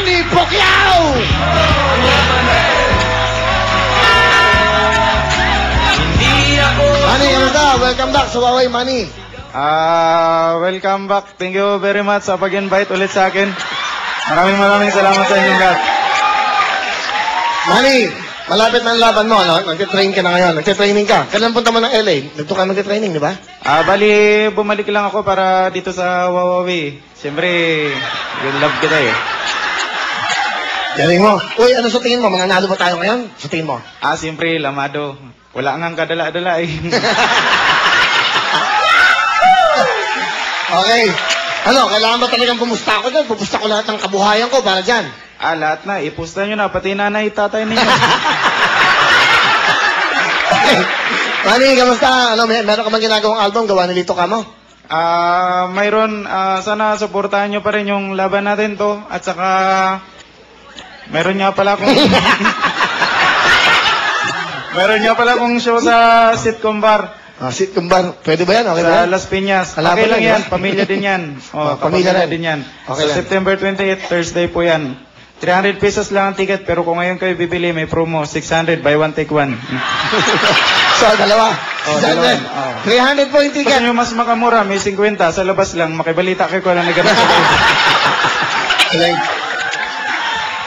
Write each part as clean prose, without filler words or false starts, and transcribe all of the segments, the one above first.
Manny Pacquiao! Manny, kamusta? Welcome back sa Huawei, Manny. Welcome back. Thank you very much sa pag-invite ulit sa akin. Maraming salamat sa inyong lahat. Manny, malapit na ang laban mo, no? Nagtitrain ka na ngayon. Nagtitraining ka. Kailan punta mo ng LA? Nagto ka magtitraining, di ba? Bali, bumalik lang ako para dito sa Huawei. Siyempre, love kita eh. Galing mo. Uy, ano sa tingin mo? Mga nalo ba tayo ngayon? Sa tingin mo? Siyempre, lamado. Wala nga kadala-dala eh. Okay. Ano, kailangan ba talagang pumusta ako dyan? Pupusta ko lahat ng kabuhayan ko para dyan. Lahat na. Ipusta nyo na. Pati nanay, tatay ninyo. Okay. Manny, kamusta? Ano, meron ka bang ginagawang album? Gawa ni Lito Camo? Mayroon. Sana supportahan nyo pa rin yung laban natin to. At saka, meron nga pala akong... meron nga pala akong show sa sitcom bar. Sitcom bar. Pwede ba yan? Okay ba? Sa Las Piñas. Okay lang yan. Pamilya din yan. Pamilya din yan. Okay sa September 28, Thursday po yan. 300 pesos lang ang ticket, pero kung ngayon kayo bibili, may promo. 600, buy one, take one. So, dalawa. 300 po yung ticket. Kasi nyo mas makamura, may 50. Sa labas lang, makibalita kayo ko lang na ganun sa kayo.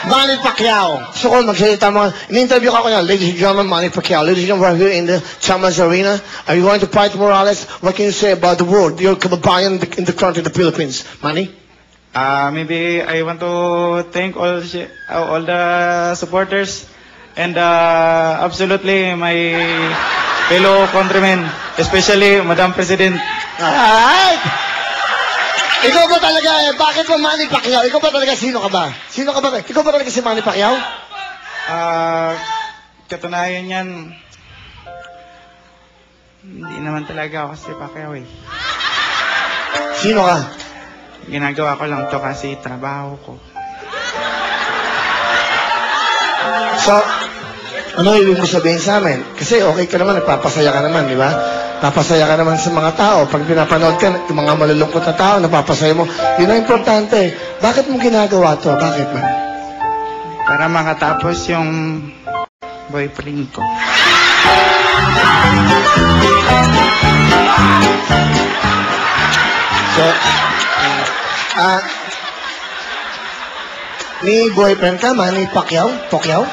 Manny Pacquiao. So, kung magsalita mo, in-interview ka ko niya, ladies and gentlemen, Manny Pacquiao. Ladies and gentlemen, we're here in the Chamas Arena. Are you going to fight Morales? What can you say about the world? Your kababayan in the country, the Philippines. Manny? Maybe I want to thank all the supporters and absolutely my fellow countrymen, especially Madam President. Alright! Ikaw ba talaga, bakit ba Manny Pacquiao? Ikaw ba talaga, sino ka ba? Sino ka ba? Ikaw ba talaga si Manny Pacquiao? Katunayan yan, hindi naman talaga ako si Pacquiao eh. Sino ka? Ginagawa ko lang to kasi trabaho ko. So, ano ibig mo sabihin sa amin? Kasi okay ka naman, nagpapasaya ka naman, di ba? Napasaya ka naman sa mga tao. Pag pinapanood ka, yung mga malulungkot na tao, napapasaya mo. Yun ang importante. Bakit mo ginagawa to? Bakit man? Para makatapos yung boyfriend ko. So, may boyfriend ka, Manny Pacquiao? Pacquiao?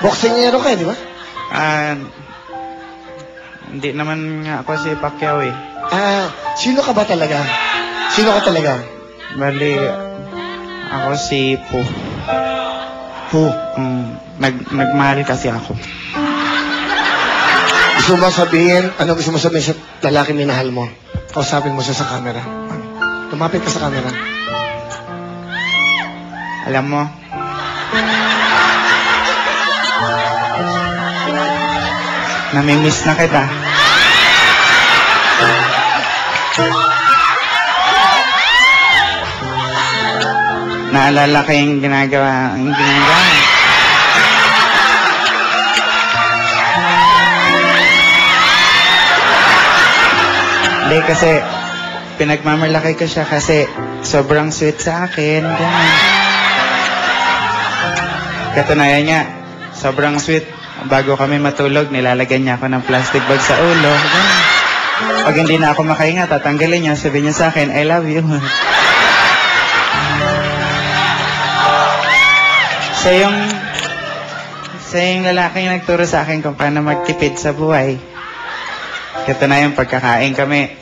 Boksingero ka, di ba? Hindi naman nga ako si Pacquiao eh. Sino ka ba talaga? Sino ka talaga? Bali, ako si Po. Po? Nagmahal kasi ako. Gusto mo sabihin, ano gusto mo sabihin sa lalaki minahal mo? Kausapin mo siya sa camera. Tumapit ka sa camera. Alam mo, namimiss na kita. Naalala ko yung ginagawa. Hindi kasi, pinagmamalaki ko siya kasi sobrang sweet sa akin. Katunayan niya, sobrang sweet. Bago kami matulog, nilalagyan niya ako ng plastic bag sa ulo. Pag hindi na ako makahinga, tatanggalin niya. Sabihin niya sa akin, I love you. Siya yung lalaking nagturo sa akin kung paano magtipid sa buhay. Katunayan, pagkakain kami,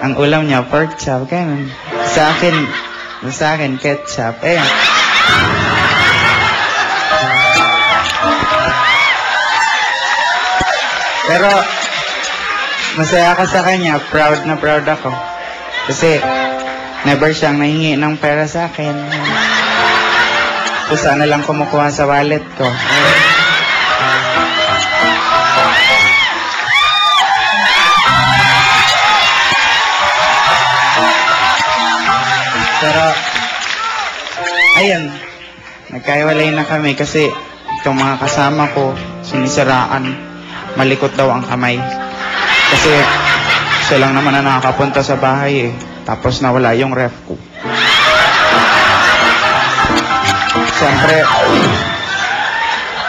ang ulam niya, pork chop, ganun. Sa akin, ketchup. Pero, masaya ako sa kanya. Proud na proud ako. Kasi, never siyang nahingi ng pera sa akin. Kusa na lang kumukuha sa wallet ko. Pero, ayun. Nagkaiwalay na kami kasi itong mga kasama ko, sinisiraan. Malikot daw ang kamay. Kasi siya lang naman na nakakapunta sa bahay eh. Tapos nawala yung ref ko.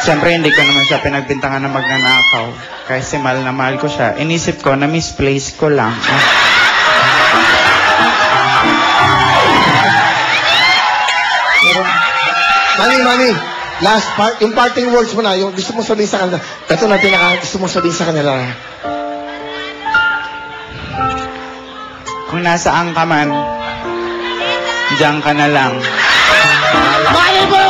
Siyempre, hindi ko naman siya pinagbintangan na magnanakaw. Kasi mahal na mahal ko siya. Inisip ko na misplace ko lang. Mami, last part, yung parting words mo na, yung gusto mo sabihin sa kanila. Ito na gusto mo sabihin sa kanila. Kung nasaan ka man, diyan ka na lang. Mali mo,